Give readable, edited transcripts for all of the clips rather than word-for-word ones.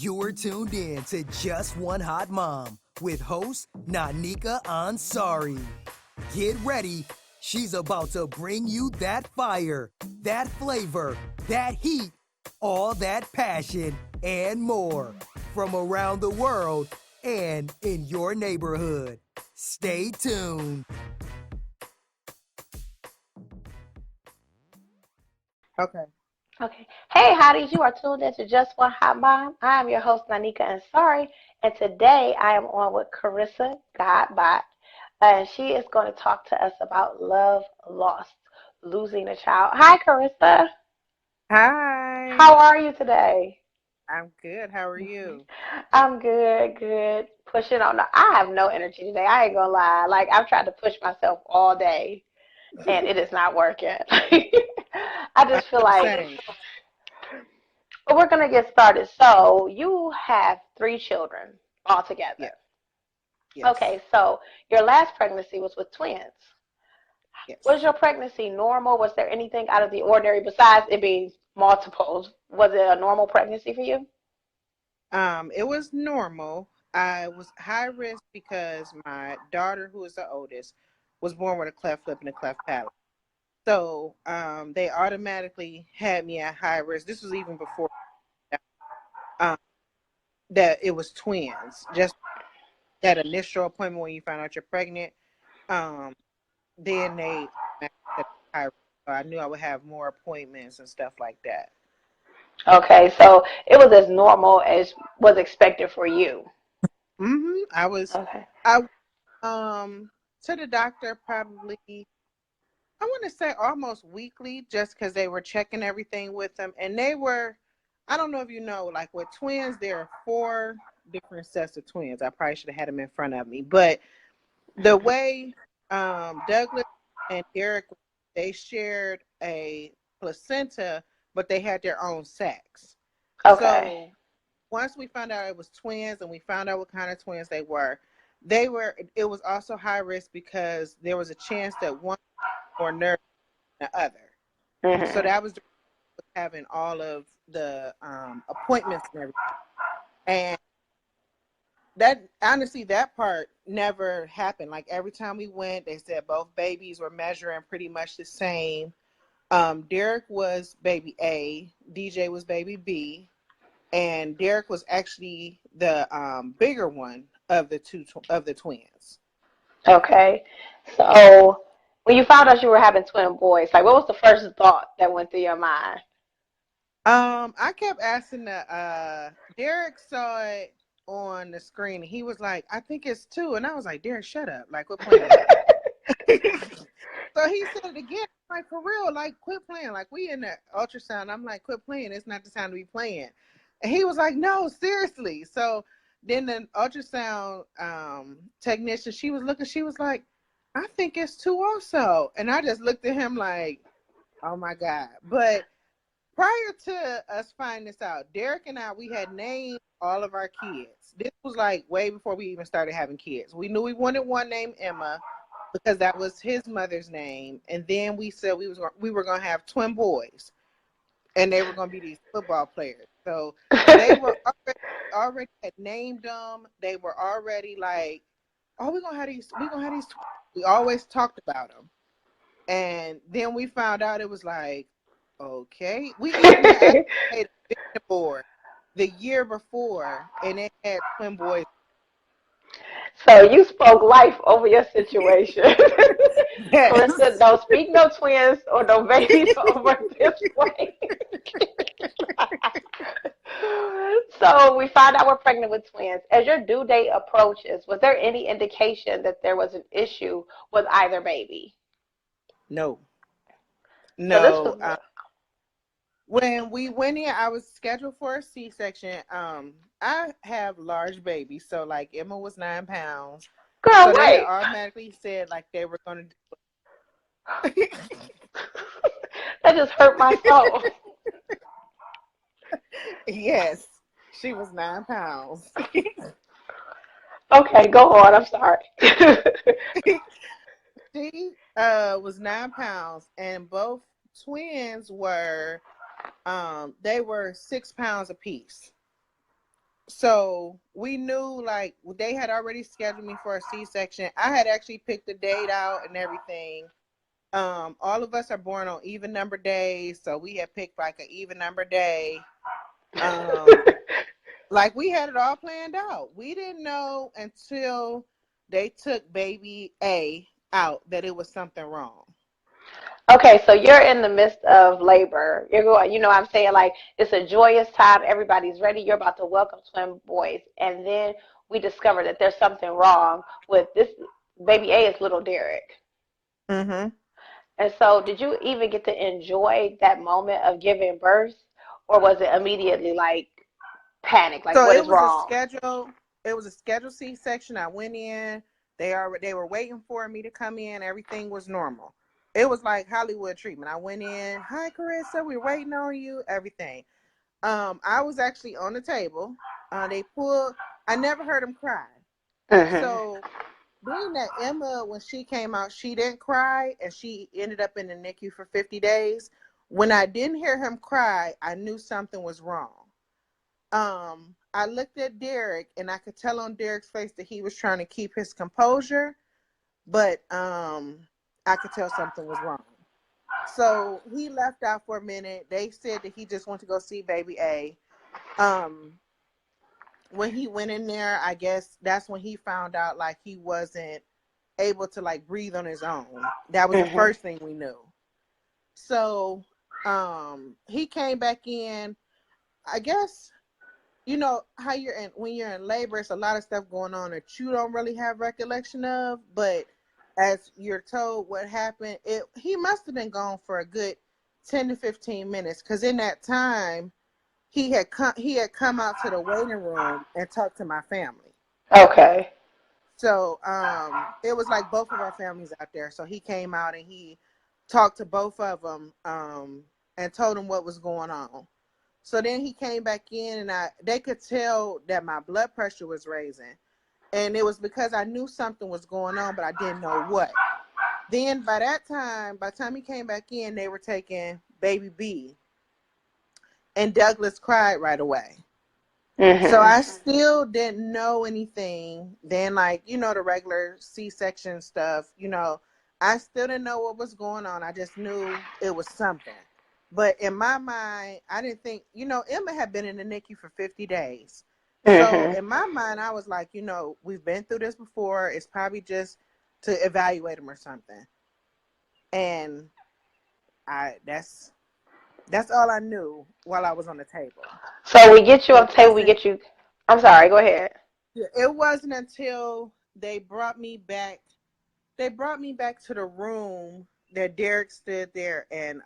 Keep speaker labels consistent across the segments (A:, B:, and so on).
A: You're tuned in to Just One Hot Mom with host Nanika Ansari. Get ready. She's about to bring you that fire, that flavor, that heat, all that passion, and more from around the world and in your neighborhood. Stay tuned.
B: Okay.
C: Okay. Hey, hotties, you are tuned into Just One Hot Mom. I am your host, Nanika Ansari, and today I am on with Carissa Godbot, and she is going to talk to us about love lost, losing a child. Hi, Carissa.
B: Hi.
C: How are you today?
B: I'm good. How are you?
C: I'm good, good. Pushing on. I have no energy today. I ain't gonna lie. Like, I've tried to push myself all day, and it is not working. I
B: I
C: just feel
B: feel the
C: like
B: same.
C: we're gonna get started. So you have three children altogether.
B: Yes. Yes.
C: Okay, so your last pregnancy was with twins. Was
B: Yes.
C: your pregnancy normal? Was there anything out of the ordinary besides it being multiples? Was it a normal pregnancy for you?
B: It was normal. I was high risk because my daughter, who is the oldest, was born with a cleft lip and a cleft palate. So, they automatically had me at high risk. This was even before um, that it was twins. Just that initial appointment when you find out you're pregnant. Um, then they automatically said high risk. So I knew I would have more appointments and stuff like that.
C: Okay, so it was as normal as was expected for you.
B: I was
C: Okay.
B: I to the doctor probably I want to say almost weekly just because they were checking everything with them and they were I don't know if you know like with twins there are four different sets of twins. I probably should have had them in front of me, but the way Douglas and Derek they shared a placenta, but they had their own sacs.
C: Okay.
B: So once we found out it was twins and we found out what kind of twins they were it was also high risk because there was a chance that one was more nervous than the other. So
C: Mhm.
B: that was having all of the appointments and everything. And that honestly that part never happened. Like every time we went, they said both babies were measuring pretty much the same. Derek was baby A, DJ was baby B, and Derek was actually the bigger one of the of the twins.
C: Okay. So when you found out you were having twin boys, like what was the first thought that went through your mind?
B: I kept asking the Derek saw it on the screen and he was like, I think it's two. And I was like, Derek, shut up. Like, quit playing. So he said it again. I'm like, for real, like, quit playing. Like, we in the ultrasound. I'm like, quit playing. It's not the time to be playing. And he was like, no, seriously. So then the ultrasound technician, she was looking, she was like, I think it's two also. And I just looked at him like, oh my God. But prior to us finding this out, Derek and I, we had named all of our kids. This was like way before we even started having kids. We knew we wanted one named Emma because that was his mother's name, and then we said we were going to have twin boys, and they were going to be these football players. So they were already had named them. They were already like, oh, we're gonna have these. We always talked about them, and then we found out it was like, okay. We even actually made a vision board the year before, and it had twin boys.
C: So you spoke life over your situation. Carissa,
B: Yes.
C: don't speak no twins or no babies over this way. So we found out we're pregnant with twins. As your due date approaches, was there any indication that there was an issue with either baby?
B: No,
C: So this
B: no.
C: was
B: When we went in, I was scheduled for a C-section. I have large babies, so like Emma was 9 pounds,
C: girl,
B: so they had
C: right.
B: automatically said like they were gonna.
C: That just hurt my soul.
B: Yes, she was 9 pounds.
C: Okay, go on. I'm sorry.
B: She was 9 pounds, and both twins were they were 6 pounds apiece. So we knew like they had already scheduled me for a C-section. I had actually picked the date out and everything. All of us are born on even number days, so we had picked like an even number day. Um, like we had it all planned out. We didn't know until they took baby A out that it was something wrong.
C: Okay, so you're in the midst of labor. You're going, what I'm saying? Like, it's a joyous time. Everybody's ready. You're about to welcome twin boys. And then we discover that there's something wrong with this baby A is little Derek.
B: Mm-hmm.
C: And so, did you even get to enjoy that moment of giving birth? Or was it immediately like panic? Like,
B: So
C: what
B: it
C: is
B: was a
C: wrong?
B: schedule. It was a scheduled C-section. I went in. They were waiting for me to come in. Everything was normal. It was like Hollywood treatment. I went in. Hi, Carissa. We're waiting on you. Everything. I was actually on the table. They pulled. I never heard him cry.
C: Hmm.
B: So being that Emma, when she came out, she didn't cry, and she ended up in the NICU for 50 days. When I didn't hear him cry, I knew something was wrong. I looked at Derek, and I could tell on Derek's face that he was trying to keep his composure, but I could tell something was wrong. So he left out for a minute. They said that he just went to go see baby A. Um, when he went in there, I guess that's when he found out like he wasn't able to like breathe on his own. That was the
C: Hmm.
B: first thing we knew. So he came back in. I guess you know how you're in when you're in labor, it's a lot of stuff going on that you don't really have recollection of, but as you're told what happened, it he must have been gone for a good 10 to 15 minutes, because in that time he had come out to the waiting room and talked to my family.
C: Okay.
B: So it was like both of our families out there. So he came out and he talked to both of them and told them what was going on. So then he came back in, and they could tell that my blood pressure was raising, and it was because I knew something was going on, but I didn't know what. Then by the time he came back in, they were taking baby B, and Douglas cried right away. So
C: Hmm.
B: I still didn't know anything. Then, like, the regular C-section stuff, I still didn't know what was going on. I just knew it was something. But in my mind, I didn't think, Emma had been in the NICU for 50 days. So
C: Hmm.
B: in my mind, I was like, we've been through this before. It's probably just to evaluate him or something. And that's all I knew while I was on the table.
C: So we get you on
B: It
C: the table. We
B: wasn't
C: get you. I'm sorry. Go ahead.
B: Yeah, it wasn't until they brought me back to the room that Derek stood there and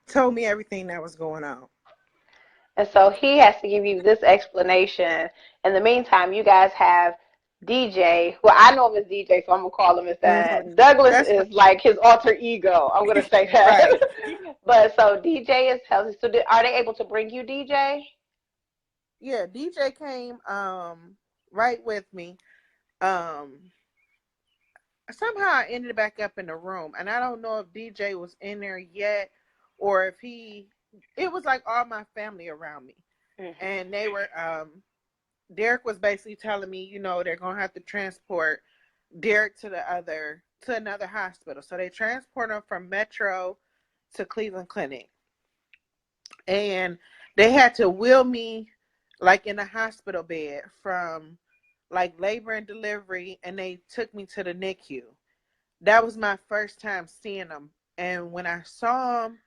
B: told me everything that was going on.
C: And so he has to give you this explanation. In the meantime, you guys have DJ, who I know him as DJ, so I'm gonna call him as
B: Hmm.
C: that. Douglas
B: That's
C: is like his alter ego. I'm gonna say that.
B: right.
C: But so DJ is healthy. So are they able to bring you DJ?
B: Yeah, DJ came right with me. Um Somehow I ended back up in the room, and I don't know if DJ was in there yet or if it was like all my family around me.
C: Hmm.
B: And they were Derek was basically telling me, they're gonna have to transport Derek to another hospital. So they transport him from Metro to Cleveland Clinic, and they had to wheel me like in a hospital bed from like labor and delivery, and they took me to the NICU. That was my first time seeing them, and when I saw them,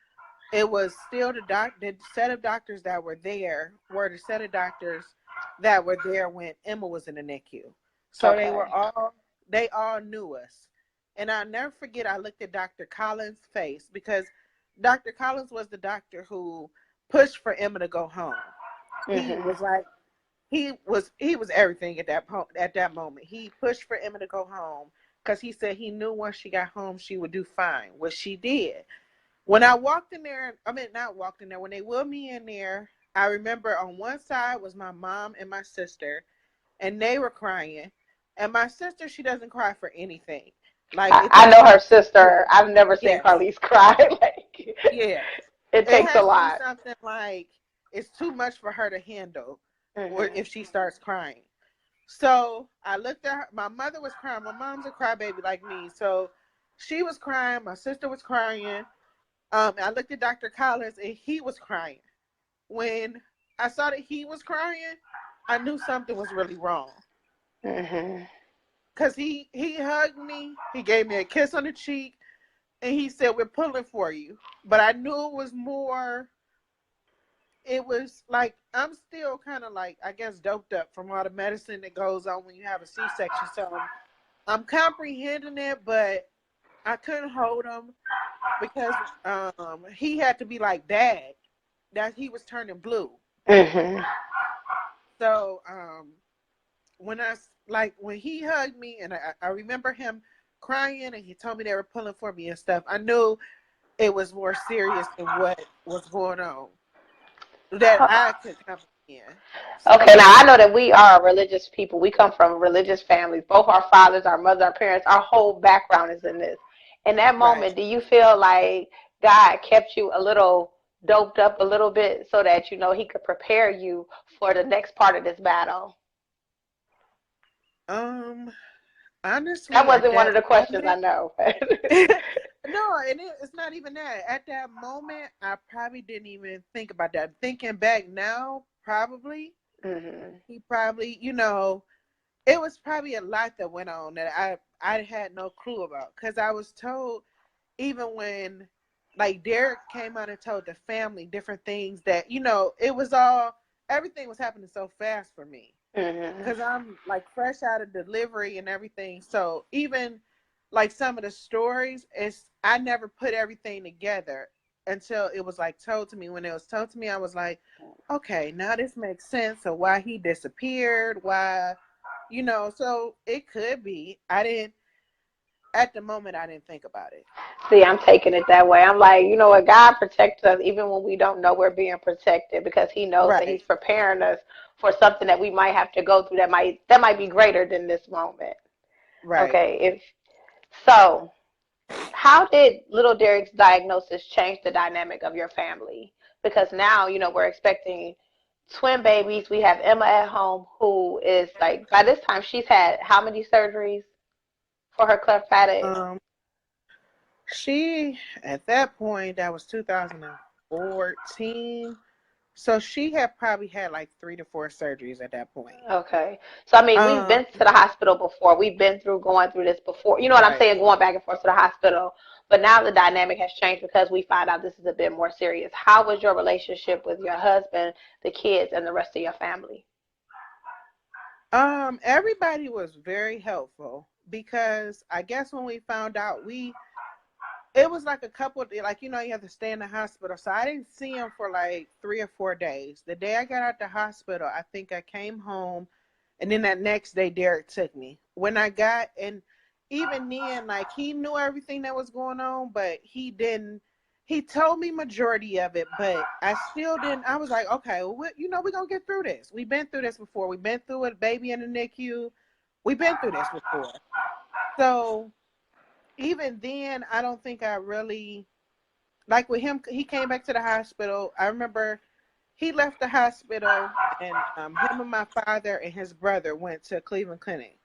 B: it was still the set of doctors that were there were the set of doctors that were there when Emma was in the NICU. So
C: Okay.
B: they all knew us. And I'll never forget, I looked at Dr. Collins' face, because Dr. Collins was the doctor who pushed for Emma to go home. He
C: Hmm.
B: was like he was everything at that moment. He pushed for Emma to go home because he said he knew once she got home she would do fine, which she did. When I walked in there, I mean, not walked in there, when they wheeled me in there, I remember on one side was my mom and my sister, and they were crying. And my sister, she doesn't cry for anything. Like, it
C: I
B: takes
C: know her
B: something.
C: sister. I've never seen
B: Yes,
C: Carlise cry. Like
B: yes.
C: it
B: It
C: takes a
B: has to be
C: lot.
B: something like it's too much for her to handle. or
C: Mhm.
B: if she starts crying. So I looked at her. My mother was crying. My mom's a crybaby like me. So she was crying. My sister was crying. I looked at Dr. Collins and he was crying. When I saw that he was crying, I knew something was really wrong.
C: Mhm.
B: Cause he hugged me, he gave me a kiss on the cheek, and he said, "We're pulling for you." But I knew it was more. It was like I'm still kind of like I guess doped up from all the medicine that goes on when you have a C-section. So I'm comprehending it, but I couldn't hold him because he had to be like dad. That he was turning blue.
C: Mhm.
B: So when like when he hugged me and I remember him crying and he told me they were pulling for me and stuff, I knew it was more serious than what was going on that I could comprehend.
C: Okay,
B: So
C: now I know that we are religious people. We come from religious families. Both our fathers, our mother, our parents, our whole background is in this. In that
B: right.
C: moment, do you feel like God kept you a little doped up a little bit so that he could prepare you for the next part of this battle?
B: Um
C: That
B: honestly at
C: wasn't one of
B: that
C: the questions, I
B: moment
C: know.
B: no, and it's not even that. At that moment I probably didn't even think about that. Thinking back now, probably
C: Mhm.
B: he probably, it was probably a lot that went on that I had no clue about because I was told even when like Derek came out and told the family different things that it was all everything was happening so fast for me
C: Mhm.
B: because I'm like fresh out of delivery and everything. So even like some of the stories, it's I never put everything together until it was like told to me. When it was told to me, I was like, okay, now this makes sense of why he disappeared, why, so it could be. I didn't at the moment I didn't think about it.
C: See, I'm taking it that way. I'm like, you know what? God protects us even when we don't know we're being protected because He knows that
B: Right,
C: He's preparing us for something that we might have to go through that might be greater than this moment.
B: right.
C: Okay. If so, how did little Derek's diagnosis change the dynamic of your family? Because now, we're expecting twin babies. We have Emma at home who is like by this time she's had how many surgeries for her cleft palate?
B: Um, she at that point that was 2014. So she had probably had like 3 to 4 surgeries at that point.
C: Okay. So I mean, we've
B: Um,
C: been to the hospital before. We've been through going through this before. You know what I'm
B: right.
C: saying? Going back and forth to the hospital. But now the dynamic has changed because we find out this is a bit more serious. How was your relationship with your husband, the kids, and the rest of your family?
B: Everybody was very helpful because I guess when we found out, it was like a couple of, like you have to stay in the hospital. So I didn't see him for like 3 or 4 days. The day I got out the hospital, I think I came home, and then that next day Derek took me. When I got and even then, like he knew everything that was going on, but he didn't. He told me majority of it, but I still didn't. I was like, okay, well, we're gonna get through this. We've been through this before. We've been through it, baby in the NICU. We've been through this before. So even then, I don't think I really like with him. He came back to the hospital. I remember he left the hospital, and him and my father and his brother went to Cleveland Clinic.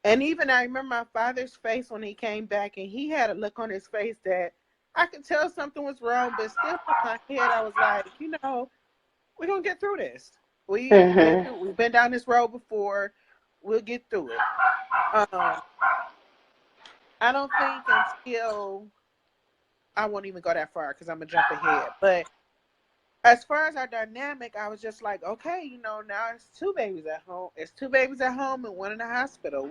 B: And even I remember my father's face when he came back, and he had a look on his face that I could tell something was wrong, but still in my head I was like, we're gonna get through this.
C: Mm-hmm.
B: We've been down this road before. We'll get through it. Um, I don't think until I won't even go that far because I'm gonna jump ahead. But as far as our dynamic, I was just like, okay, now it's two babies at home. It's two babies at home and one in the hospital.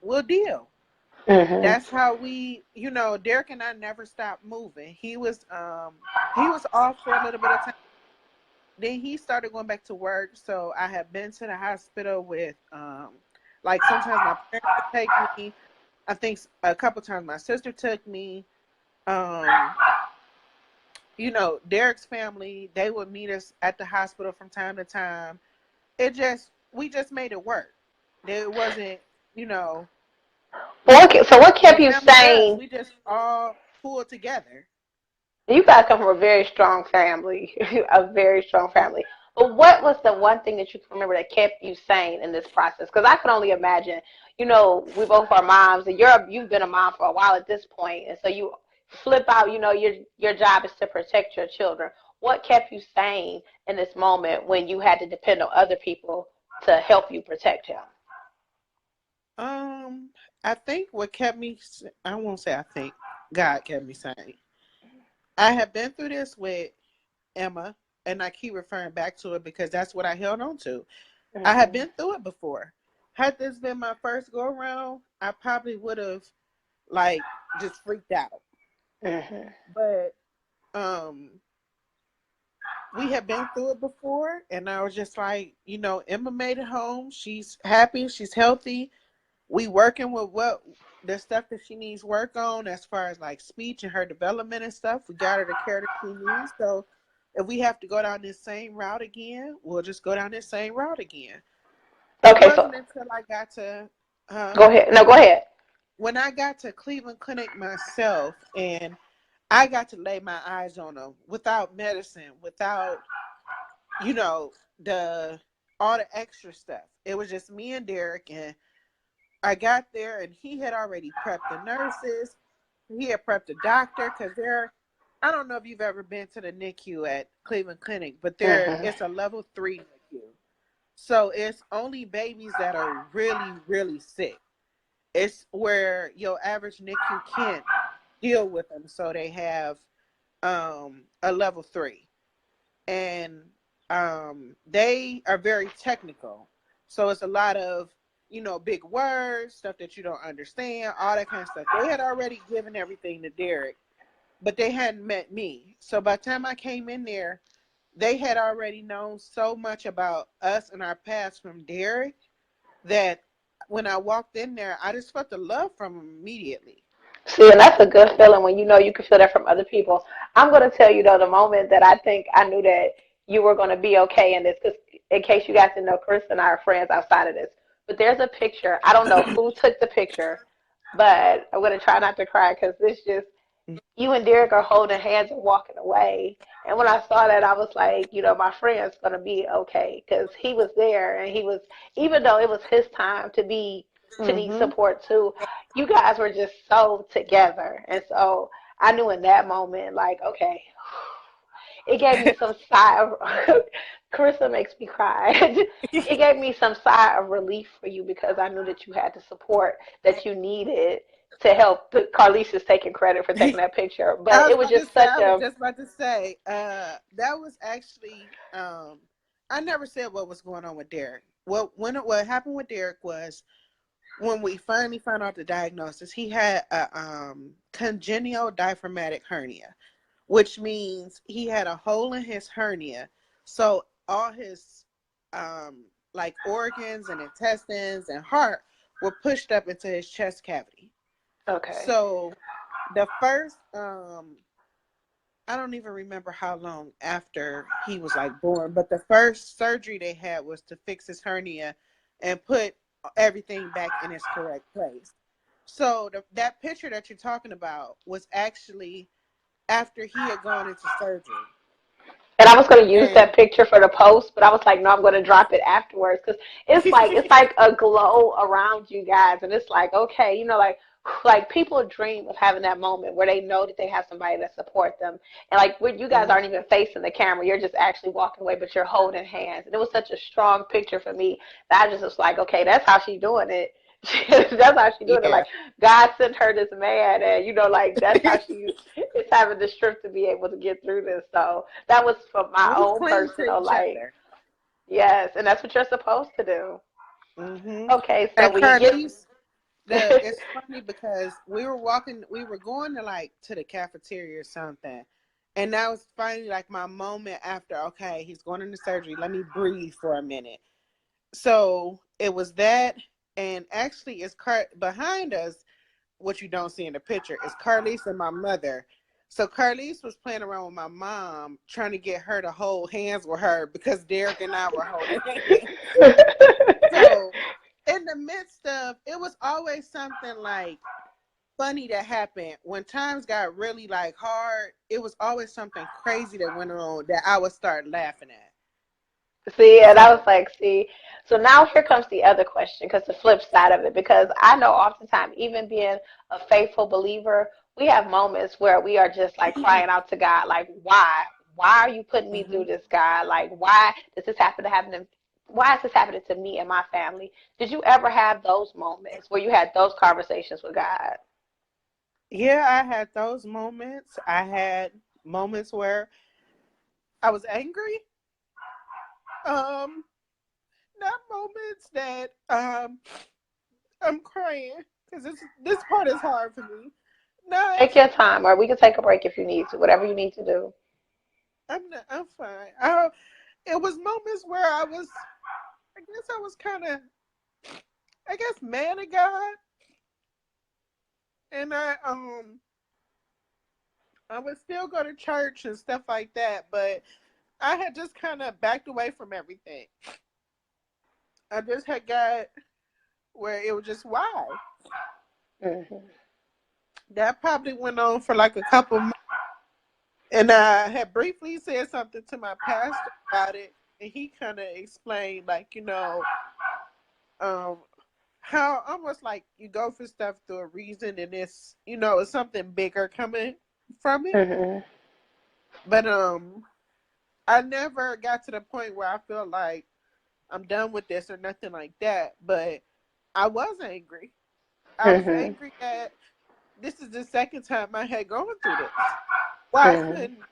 B: We'll deal.
C: Mm-hmm.
B: That's how Derek and I never stopped moving. He was off for a little bit of time. Then he started going back to work. So I had been to the hospital with like sometimes my parents would take me. I think a couple times my sister took me. Um, Derek's family, they would meet us at the hospital from time to time. We just made it work. It wasn't, you know,
C: So what kept
B: what
C: you
B: family does.
C: sane?
B: We just all pulled together.
C: You guys come from a very strong family, a very strong family. But what was the one thing that you can remember that kept you sane in this process? Because I can only imagine, we both are moms, and you've been a mom for a while at this point, and so you flip out. Your job is to protect your children. What kept you sane in this moment when you had to depend on other people to help you protect him?
B: Um, I think what kept me, I won't say I think, God kept me sane. I have been through this with Emma, and I keep referring back to it because that's what I held on to. I had
C: Hmm.
B: been through it before. Had this been my first go around, I probably would have like just freaked out.
C: Hmm.
B: But um we have been through it before, and I was just like, Emma made it home. She's happy, she's healthy. We working with what the stuff that she needs work on as far as like speech and her development and stuff. We got her the care that she needs. So if we have to go down this same route again, we'll just go down this same route again. It
C: Okay, so
B: wasn't until I got to
C: go ahead. No, go ahead.
B: when I got to Cleveland Clinic myself, and I got to lay my eyes on them without medicine, without the all the extra stuff. It was just me and Derek, and I got there, and he had already prepped the nurses. He had prepped the doctor because they're. I don't know if you've ever been to the NICU at Cleveland Clinic, but
C: Hmm.
B: it's a level 3 NICU. So it's only babies that are really, really sick. It's where your average NICU can't deal with them, so they have a level 3, and they are very technical. So it's a lot of big words, stuff that you don't understand, all that kind of stuff. They had already given everything to Derek, but they hadn't met me. So by the time I came in there, they had already known so much about us and our past from Derek that when I walked in there, I just felt the love from him immediately.
C: See, and that's a good feeling when you can feel that from other people. I'm going to tell you, though, the moment that I think I knew that you were going to be okay in this, because in case you guys didn't know, Chris and I are friends outside of this. But there's a picture. I don't know who took the picture, but I'm going to try not to cry because this just, you and Derek are holding hands and walking away. And when I saw that, I was like, my friend's going to be okay because he was there and he was, even though it was his time to need
B: Mm-hmm.
C: support too, you guys were just so together. And so I knew in that moment, like, okay, it gave me some sigh of, Carissa makes me cry. It gave me some sigh of relief for you because I knew that you had the support that you needed to help. Carlise is taking credit for taking that picture, but it was just
B: I
C: such
B: was
C: a,
B: just about to say, that was actually, I never said what was going on with Derek. What happened with Derek was when we finally found out the diagnosis, he had a congenital diaphragmatic hernia, which means he had a hole in his hernia. So all his like organs and intestines and heart were pushed up into his chest cavity.
C: okay.
B: So the first I don't even remember how long after he was like born, but the first surgery they had was to fix his hernia and put everything back in its correct place. So that picture that you're talking about was actually after he had gone into surgery.
C: And I was going to use
B: And
C: that picture for the post, but I was like, no, I'm going to drop it afterwards because it's like a glow around you guys, and it's like, okay, like people dream of having that moment where they know that they have somebody that support them, and like when you guys aren't even facing the camera, you're just actually walking away, but you're holding hands, and it was such a strong picture for me that I just was like, okay, that's how she's doing it. That's how she doing it.
B: yeah.
C: Like God sent her this man, and like that's how she is having the strength to be able to get through this. So that was for my
B: We
C: own
B: cling to
C: personal
B: each
C: like,
B: other.
C: yes, and that's what you're supposed to do.
B: Hmm.
C: Okay, so
B: And
C: when you get
B: Carlise, it's funny because we were going to like to the cafeteria or something, and that was finally like my moment after. Okay, he's going into surgery. Let me breathe for a minute. So it was that, and actually, behind us. What you don't see in the picture is Carlise and my mother. So Carlise was playing around with my mom, trying to get her to hold hands with her because Derek and I were holding hands. So in the midst of it was always something like funny that happened when times got really like hard. It was always something crazy that went on that I would start laughing at.
C: See, and
B: So
C: I was like, see. So now here comes the other question, because the flip side of it, because I know oftentimes, even being a faithful believer, we have moments where we are just like crying out to God, like, why? Why are you putting me through
B: mhm.
C: this, God? Like, why does this happen to why is this happening to me and my family? Did you ever have those moments where you had those conversations with God?
B: Yeah, I had those moments. I had moments where I was angry. Um, not moments that I'm crying because this part is hard for me. Not
C: Take your time, or we can take a break if you need to, whatever you need to do.
B: I'm fine. It was moments where I guess I was kind of I guess mad at God, and I would still go to church and stuff like that, but I had just kind of backed away from everything. I just had got where it was just why.
C: Hmm.
B: That probably went on for like a couple months. And I had briefly said something to my pastor about it, and he kind of explained, like, um, how almost like you go for stuff through a reason, and it's something bigger coming from it.
C: Hmm.
B: But I never got to the point where I feel like I'm done with this or nothing like that. But I was angry. I was
C: Hmm.
B: angry that this is the second time I had gone through this. Why I
C: Hmm.
B: couldn't,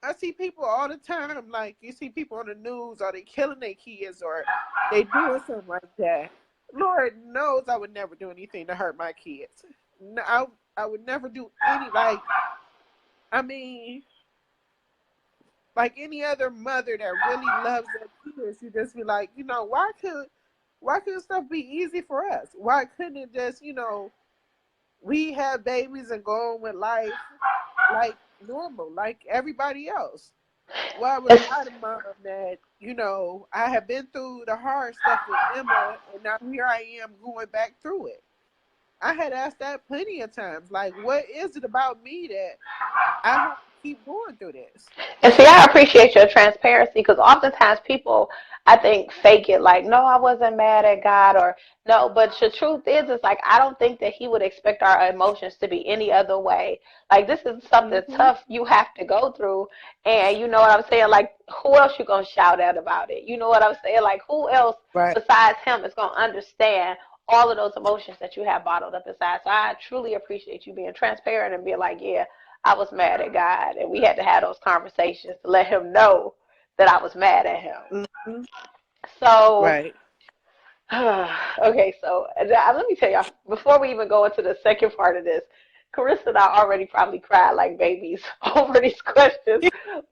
B: I see people all the time, like you see people on the news, or they killing their kids, or they doing something like that. Lord knows I would never do anything to hurt my kids. No, I would never do I mean, like any other mother that really loves their kids, you just be like, why couldn't stuff be easy for us? Why couldn't it just, we have babies and go on with life like normal, like everybody else? Well, I was
C: It's,
B: not a mom that, I have been through the hard stuff with Emma, and now here I am going back through it. I had asked that plenty of times. Like, what is it about me that I have to keep going through this?
C: And see, I appreciate your transparency, because oftentimes people, I think, fake it like, no, I wasn't mad at God, or no. But the truth is, it's like, I don't think that He would expect our emotions to be any other way. Like, this is something
B: Hmm.
C: tough you have to go through. And you know what I'm saying? Like, who else you going to shout at about it? You know what I'm saying? Like, who else
B: Right.
C: besides Him is going to understand all of those emotions that you have bottled up inside? So I truly appreciate you being transparent and being like, yeah, I was mad at God, and we had to have those conversations to let Him know that I was mad at Him.
B: Hmm.
C: So,
B: Right.
C: okay, so let me tell y'all, before we even go into the second part of this, Carissa and I already probably cried like babies over these questions.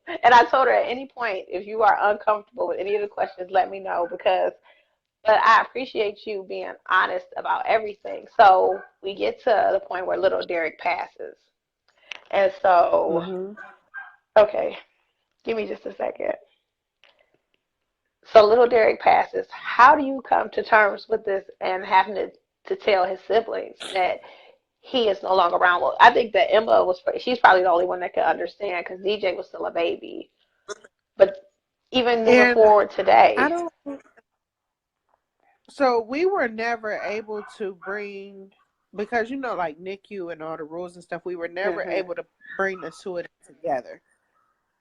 C: And I told her, at any point, if you are uncomfortable with any of the questions, let me know, because, but I appreciate you being honest about everything. So we get to the point where little Derek passes. And so,
B: Hmm.
C: okay, give me just a second. So little Derek passes. How do you come to terms with this and having to tell his siblings that he is no longer around? Well, I think that Emma she's probably the only one that could understand, because DJ was still a baby. But even moving
B: And
C: forward
B: I
C: today,
B: don't. So we were never able to bring, because like NICU and all the rules and stuff. We were never
C: hmm
B: able to bring the two of them together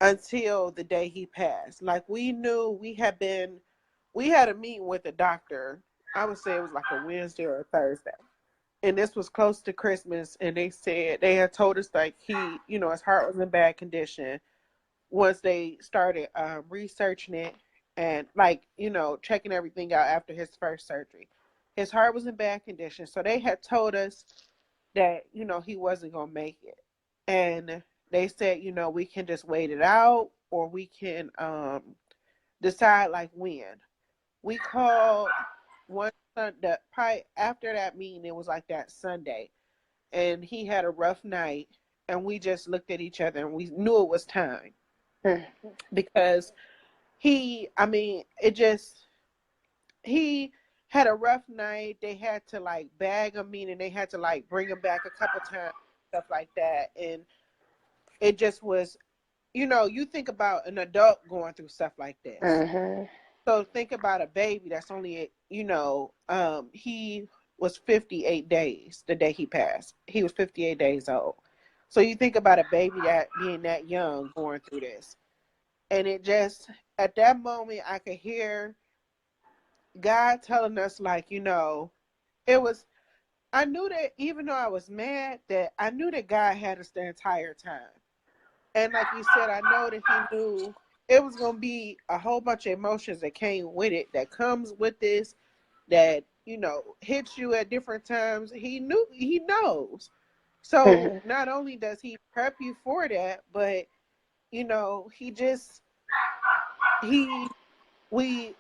B: until the day he passed. Like we knew we had a meeting with the doctor. I would say it was like a Wednesday or a Thursday. And this was close to Christmas, and they said they had told us like his heart was in bad condition. Once they started researching it and like checking everything out after his first surgery, his heart was in bad condition. So they had told us that he wasn't gonna make it, and they said we can just wait it out, or we can decide like when. We called one Sunday, probably after that meeting. It was like that Sunday, and he had a rough night, and we just looked at each other and we knew it was time, because I mean, he had a rough night. They had to like bag him, meaning they had to like bring him back a couple times, stuff like that. And it just was, you think about an adult going through stuff like this.
C: Mm-hmm.
B: So think about a baby that's only, he was 58 days the day he passed. He was 58 days old. So you think about a baby that being that young going through this. And it just, at that moment, I could hear God telling us, like, it was, I knew that even though I was mad, that I knew that God had us the entire time. And like you said, I know that He knew it was going to be a whole bunch of emotions that came with it, that comes with this, that, hits you at different times. He knows. So
C: Mm-hmm.
B: not only does He prep you for that, but, He just, He, we,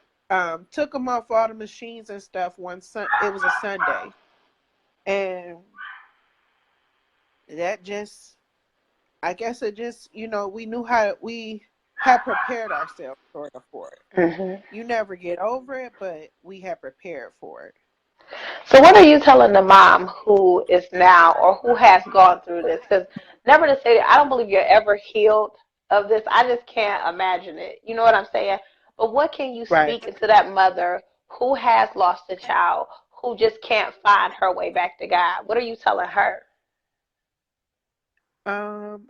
B: took him off all the machines and stuff it was a Sunday. And that just, I guess it just, we knew how we had prepared ourselves sort of for it.
C: Mm-hmm.
B: You never get over it, but we had prepared for it.
C: So, what are you telling the mom who is now or who has gone through this? Because never to say that I don't believe you're ever healed of this. I just can't imagine it. You know what I'm saying? But what can you
B: Right.
C: speak into that mother who has lost a child, who just can't find her way back to God? What are you telling her?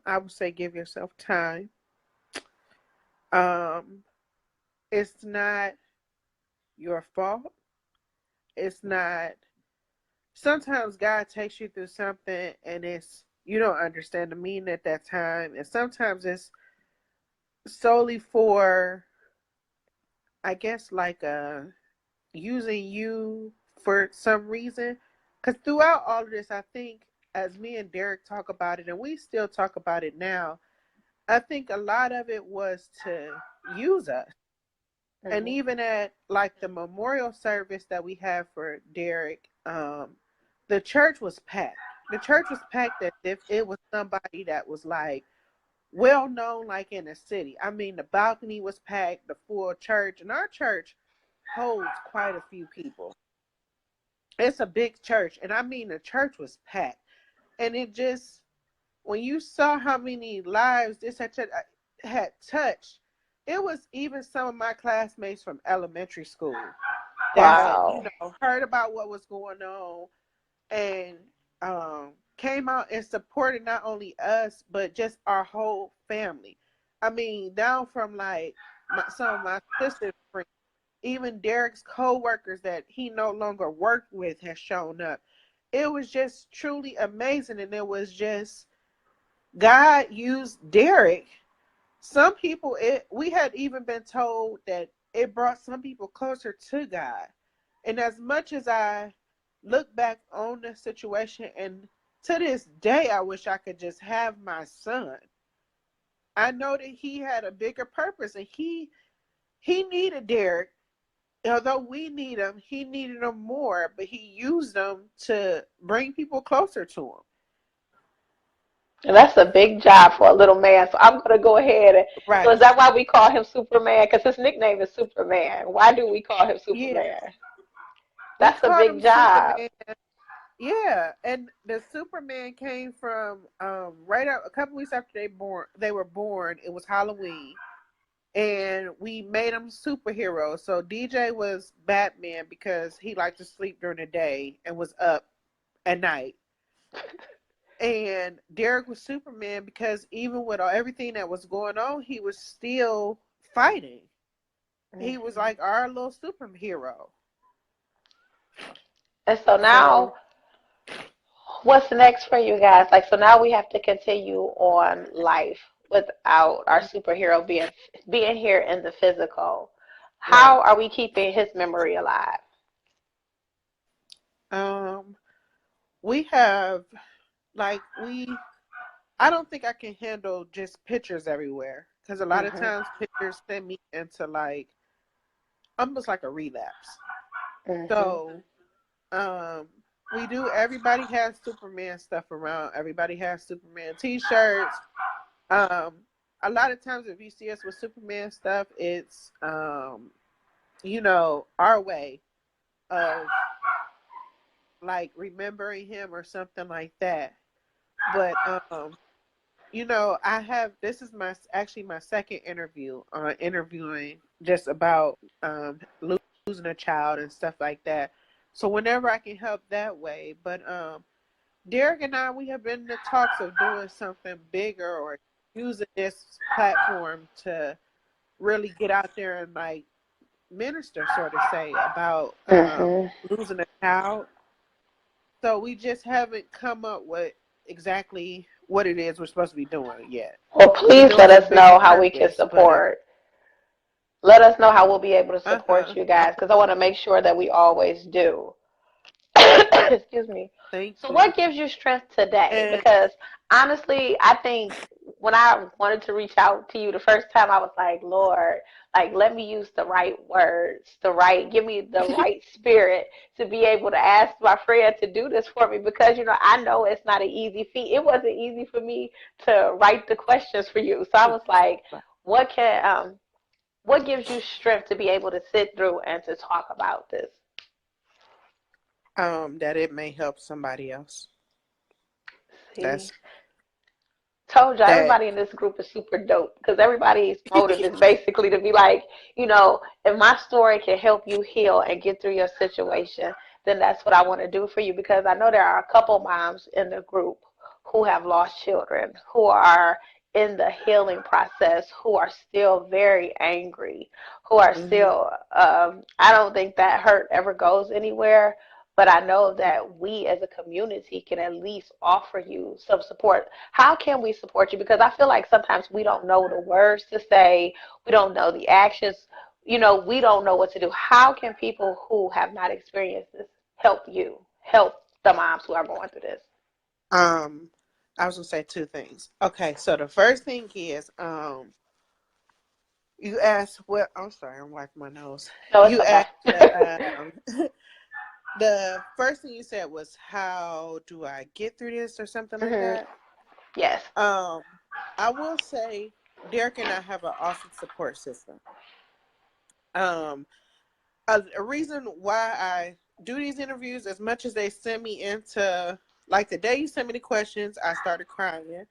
B: I would say give yourself time. Um, it's not your fault. It's not. Sometimes God takes you through something and you don't understand the meaning at that time, and sometimes it's solely for, I guess, like using you for some reason. Because throughout all of this, I think, as me and Derek talk about it, and we still talk about it now, I think a lot of it was to use us. And
C: Mm-hmm.
B: even at like the memorial service that we have for Derek, the church was packed. The church was packed as if it was somebody that was like well known, like in the city. I mean, the balcony was packed, the full church, and our church holds quite a few people. It's a big church, and I mean, the church was packed. And it just, when you saw how many lives this had touched, it was even some of my classmates from elementary school that,
C: Wow.
B: heard about what was going on and came out and supported not only us, but just our whole family. I mean, down from like some of my sister's friends, even Derek's co-workers that he no longer worked with has shown up. It was just truly amazing, and it was just God used Derek. Some people, we had even been told that it brought some people closer to God. And as much as I look back on the situation, and to this day, I wish I could just have my son. I know that he had a bigger purpose, and he needed Derek. Although we need him, he needed him more, but he used them to bring people closer to him.
C: And that's a big job for a little man. So I'm going to go ahead. So is
B: Right.
C: that why we call him Superman? Because his nickname is Superman. Why do we call him
B: Yeah.
C: Superman?
B: We
C: That's a
B: called
C: big
B: him
C: job.
B: Superman. Yeah, and the Superman came from right out a couple weeks after they were born. It was Halloween, and we made him superheroes. So DJ was Batman because he liked to sleep during the day and was up at night. And Derek was Superman because even with everything that was going on, he was still fighting. He was
C: Mhm.
B: like our little superhero.
C: And so now,
B: So
C: what's next for you guys? Like, so now we have to continue on life without our superhero being here in the physical.
B: right.
C: How are we keeping his memory alive?
B: Um, we have like we I don't think I can handle just pictures everywhere because a lot of
C: Mhm.
B: times pictures send me into like almost like a relapse.
C: Mhm.
B: So um, we do. Everybody has Superman stuff around. Everybody has Superman T-shirts. Um, a lot of times if you see us with Superman stuff, it's our way of like remembering him or something like that. But I have, this is actually my second interview on interviewing just about losing a child and stuff like that. So whenever I can help that way, but Derek and I, we have been in the talks of doing something bigger or using this platform to really get out there and like minister, sort of say, about
C: Hmm.
B: losing a child. So we just haven't come up with exactly what it is we're supposed to be doing yet.
C: Well,
B: We're
C: please
B: doing
C: let
B: a
C: us
B: bigger
C: know how we can
B: purpose, but
C: support. Let us know how we'll be able to support
B: uh-huh.
C: you guys because I want to make sure that we always do. Excuse me.
B: Thank
C: So,
B: you.
C: what gives you strength today?
B: And
C: Because honestly, I think when I wanted to reach out to you the first time, I was like, Lord, like, let me use the right words, give me the right spirit to be able to ask my friend to do this for me. Because, I know it's not an easy feat. It wasn't easy for me to write the questions for you. So, I was like, what can, what gives you strength to be able to sit through and to talk about this?
B: that it may help somebody else.
C: See,
B: That's
C: told you
B: that.
C: everybody in this group is super dope because everybody's motive is basically to be like, if my story can help you heal and get through your situation, then that's what I want to do for you because I know there are a couple moms in the group who have lost children, who are in the healing process, who are still very angry, who are
B: Hmm.
C: still, I don't think that hurt ever goes anywhere. But I know that we as a community can at least offer you some support. How can we support you? Because I feel like sometimes we don't know the words to say, we don't know the actions, we don't know what to do. How can people who have not experienced this help you, help the moms who are going through this?
B: Um, I was gonna say two things. Okay, so the first thing is, you asked what. I'm sorry, I'm wiping my nose.
C: No, it's
B: You
C: okay.
B: asked the first thing you said was, "How do I get through this?" or something like
C: Hmm.
B: that.
C: Yes.
B: Um, I will say, Derek and I have an awesome support system. Um, a reason why I do these interviews, as much as they send me into, like the day you sent me the questions, I started crying.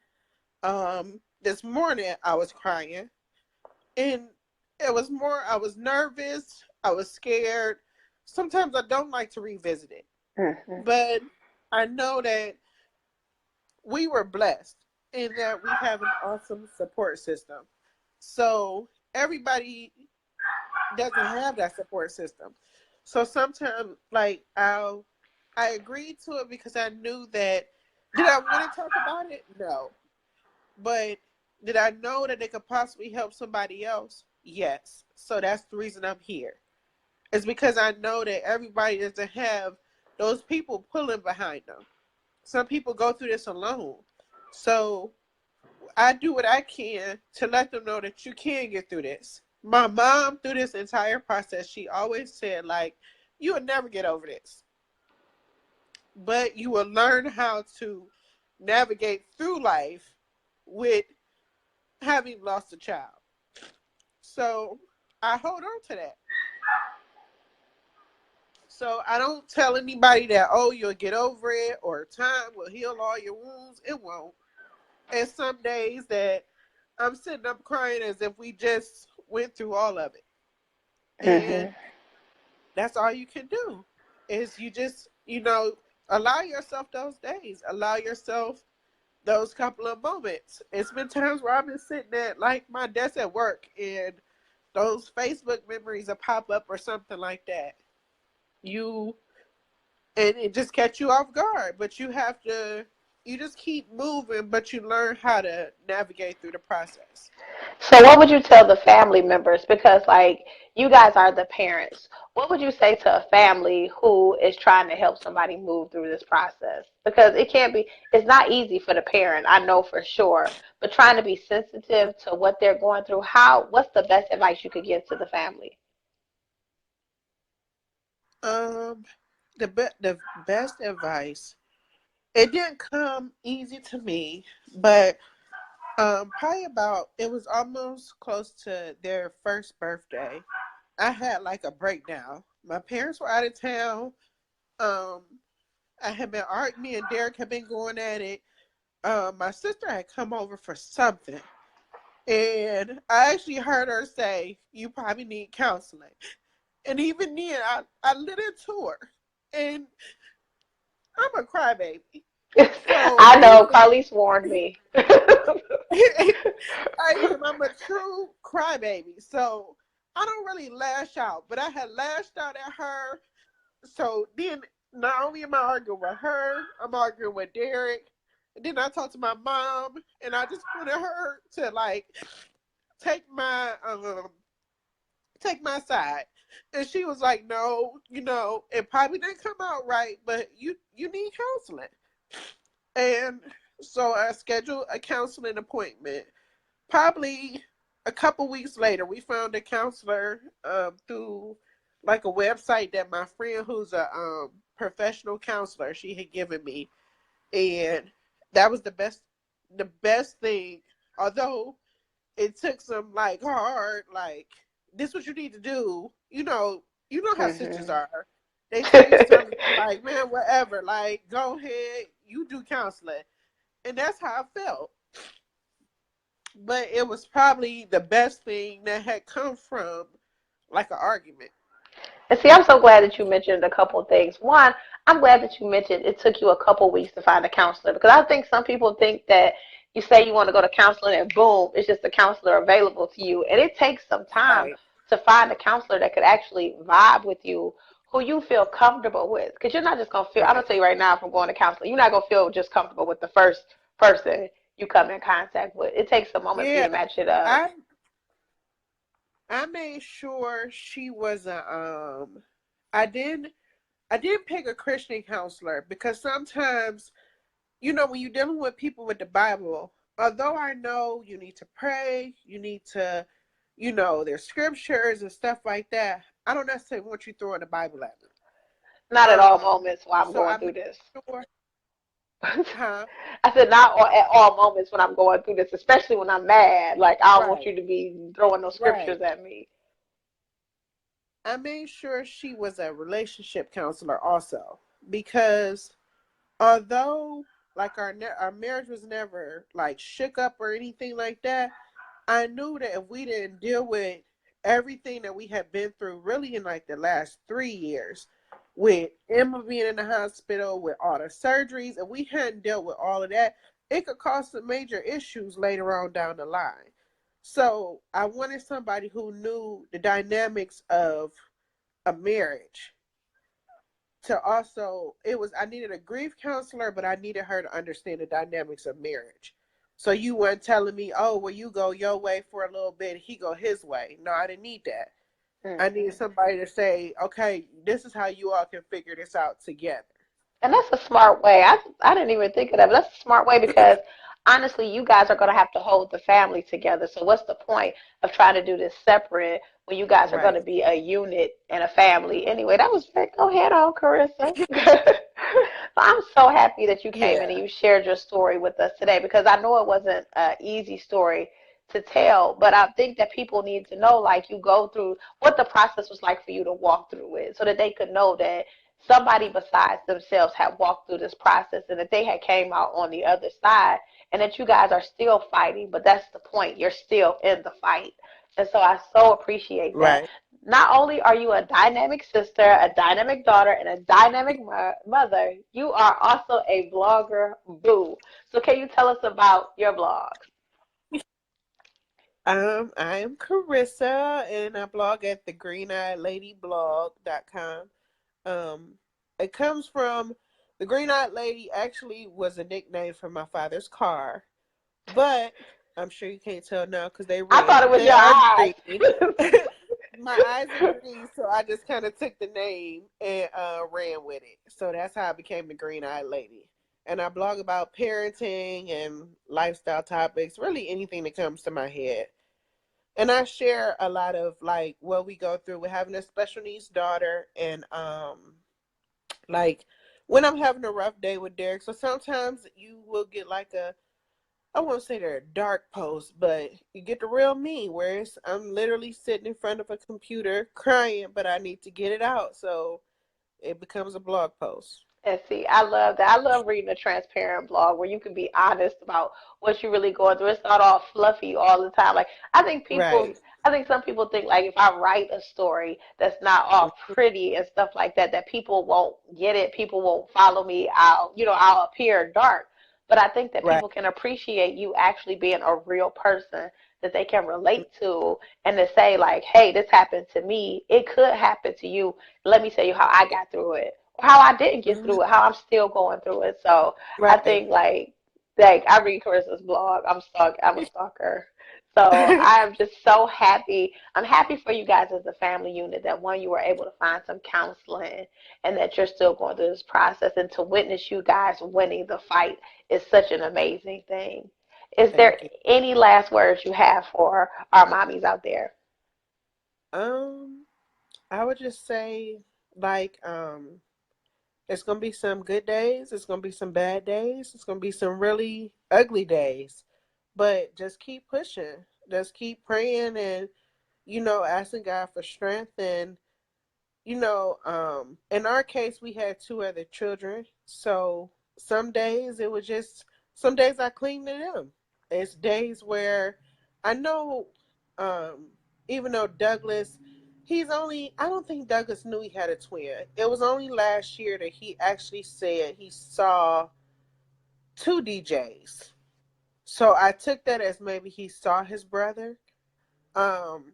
B: This morning I was crying, and it was more. I was nervous. I was scared. Sometimes I don't like to revisit it,
C: Hmm.
B: but I know that we were blessed in that we have an awesome support system. So everybody doesn't have that support system. So sometimes, like, I agreed to it because I knew that. Did I want to talk about it? No. But did I know that it could possibly help somebody else? Yes. So that's the reason I'm here. It's because I know that everybody doesn't have those people pulling behind them. Some people go through this alone. So I do what I can to let them know that you can get through this. My mom, through this entire process, she always said, like, you will never get over this, but you will learn how to navigate through life with having lost a child. So I hold on to that. So I don't tell anybody that, oh, you'll get over it or time will heal all your wounds. It won't. And some days that I'm sitting up crying as if we just went through all of it. And
C: Hmm.
B: that's all you can do is you just, allow yourself those days. Allow yourself those couple of moments. It's been times where I've been sitting at like my desk at work and those Facebook memories will pop up or something like that. You and it just catch you off guard, but you just keep moving, but you learn how to navigate through the process.
C: So, what would you tell the family members? Because, like, you guys are the parents. What would you say to a family who is trying to help somebody move through this process? Because it's not easy for the parent, I know for sure, but trying to be sensitive to what they're going through, what's the best advice you could give to the family?
B: Um, the best advice. It didn't come easy to me, but probably about it was almost close to their first birthday. I had like a breakdown. My parents were out of town. Um, I had been art. Me and Derek had been going at it. my sister had come over for something, and I actually heard her say, "You probably need counseling." And even then, I lit into her, and I'm a crybaby. So
C: I know,
B: even
C: Carlise warned me.
B: I'm a true crybaby. So I don't really lash out, but I had lashed out at her. So then, not only am I arguing with her, I'm arguing with Derek. And then I talked to my mom, and I just wanted her to like take my take my side. And she was like, "No, it probably didn't come out right, but you need counseling." And so I scheduled a counseling appointment. Probably a couple weeks later, we found a counselor through like a website that my friend, who's a professional counselor, she had given me, and that was the best thing. Although it took some like hard, like, this what you need to do. You know how sisters
C: Hmm.
B: are. They tell you something like, "Man, whatever, like, go ahead, you do counseling." And that's how I felt. But it was probably the best thing that had come from like an argument.
C: And see, I'm so glad that you mentioned a couple of things. One, I'm glad that you mentioned it took you a couple of weeks to find a counselor because I think some people think that you say you want to go to counseling and boom, it's just a counselor available to you. And it takes some time
B: Right.
C: to find a counselor that could actually vibe with you, who you feel comfortable with. Because you're not just going to feel, I'm going
B: Right.
C: to tell you right now from going to counseling, you're not going to feel just comfortable with the first person you come in contact with. It takes a moment for you
B: Yeah.
C: to match it up.
B: I I made sure she was a I didn't pick a Christian counselor because sometimes, when you're dealing with people with the Bible, although I know you need to pray, you need to, there's scriptures and stuff like that, I don't necessarily want you throwing the Bible at me.
C: Not at all moments while I'm
B: So
C: going
B: I
C: through
B: made
C: this.
B: sure, huh?
C: I said not at all moments when I'm going through this, especially when I'm mad. Like I don't want
B: Right,
C: you to be throwing those
B: right.
C: scriptures at me.
B: I made sure she was a relationship counselor also because although like our marriage was never like shook up or anything like that, I knew that if we didn't deal with everything that we had been through really in like the last 3 years, with Emma being in the hospital, with all the surgeries, and we hadn't dealt with all of that, it could cause some major issues later on down the line. So I wanted somebody who knew the dynamics of a marriage to also, I needed a grief counselor, but I needed her to understand the dynamics of marriage. So you weren't telling me, "Oh, well, you go your way for a little bit, he go his way." No, I didn't need that. I needed
C: Hmm.
B: somebody to say, "Okay, this is how you all can figure this out together."
C: And that's a smart way. I didn't even think of that, but that's a smart way because honestly, you guys are going to have to hold the family together. So what's the point of trying to do this separate when you guys are going to
B: Right.
C: be a unit and a family? Anyway, that was great. Go ahead on, Carissa. So I'm so happy that you came in and
B: Yeah.
C: you shared your story with us today because I know it wasn't an easy story to tell, but I think that people need to know, like, you go through what the process was like for you to walk through it so that they could know that somebody besides themselves had walked through this process and that they had came out on the other side and that you guys are still fighting, but that's the point, you're still in the fight. And so I so appreciate that.
B: Right.
C: Not only are you a dynamic sister, a dynamic daughter, and a dynamic mother, you are also a blogger, boo. So can you tell us about your blogs?
B: I am Carissa, and I blog at thegreeneyedladyblog.com. Um, it comes from the Green Eyed Lady. Actually, was a nickname for my father's car, but I'm sure you can't tell now because they
C: I
B: red,
C: thought it
B: but
C: was
B: they
C: your
B: are
C: eyes.
B: green. My eyes are green, so I just kind of took the name and ran with it. So that's how I became the Green Eyed Lady. And I blog about parenting and lifestyle topics, really anything that comes to my head. And I share a lot of like what we go through with having a special needs daughter, and like when I'm having a rough day with Derek. So sometimes you will get like I won't say they're a dark post, but you get the real me, where I'm literally sitting in front of a computer crying, but I need to get it out. So it becomes a blog post.
C: And see, I love that. I love reading a transparent blog where you can be honest about what you're really going through. It's not all fluffy all the time. Like
B: Right.
C: I think some people think like if I write a story that's not all pretty and stuff like that, that people won't get it, people won't follow me. I'll appear dark. But I think that
B: Right.
C: people can appreciate you actually being a real person that they can relate to and to say like, hey, this happened to me. It could happen to you. Let me tell you how I got through it how I didn't get
B: Mhm.
C: through it, how I'm still going through it. So I
B: Right.
C: think like I read Carissa's blog. I'm a stalker. So I'm just so happy. I'm happy for you guys as a family unit that one you were able to find some counseling and that you're still going through this process and to witness you guys winning the fight is such an amazing thing. Is there
B: Thank you.
C: any last words you have for our mommies out there?
B: Um, I would just say like it's gonna be some good days, it's gonna be some bad days, it's gonna be some really ugly days. But just keep pushing. Just keep praying and, asking God for strength and in our case we had two other children. So some days it was just some days I cling to them. It's days where I know um even though Douglas I don't think Douglas knew he had a twin. It was only last year that he actually said he saw two DJs. So I took that as maybe he saw his brother. Um,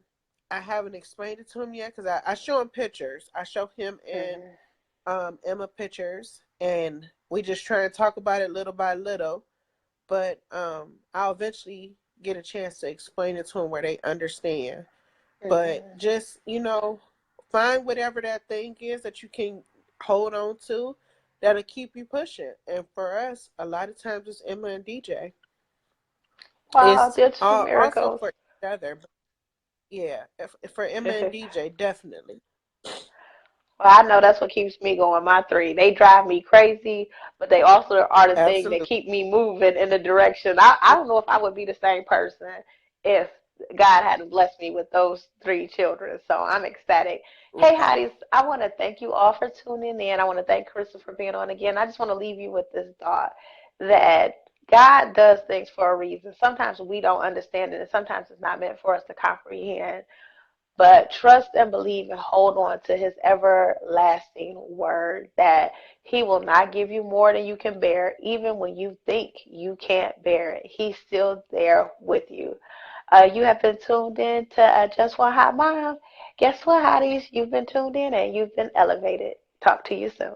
B: I haven't explained it to him yet because I show him pictures. I show him and
C: Mhm.
B: Emma pictures, and we just try and talk about it little by little. But I'll eventually get a chance to explain it to them where they understand. But
C: Mhm.
B: just find whatever that thing is that you can hold on to that'll keep you pushing. And for us, a lot of times it's Emma and DJ.
C: Wow,
B: It's
C: they're two
B: also
C: miracles.
B: for each other. But yeah, if for Emma and DJ, definitely.
C: Well, I know that's what keeps me going. My three, they drive me crazy, but they also are the thing that
B: Absolutely.
C: keep me moving in the direction. I don't know if I would be the same person if God hadn't blessed me with those three children. So I'm ecstatic. Hey,
B: Right.
C: Heidi, I want to thank you all for tuning in. I want to thank Carissa for being on again. I just want to leave you with this thought that God does things for a reason. Sometimes we don't understand it, and sometimes it's not meant for us to comprehend. But trust and believe and hold on to his everlasting word that he will not give you more than you can bear, even when you think you can't bear it. He's still there with you. You have been tuned in to Just One Hot Mom. Guess what, hotties? You've been tuned in and you've been elevated. Talk to you soon.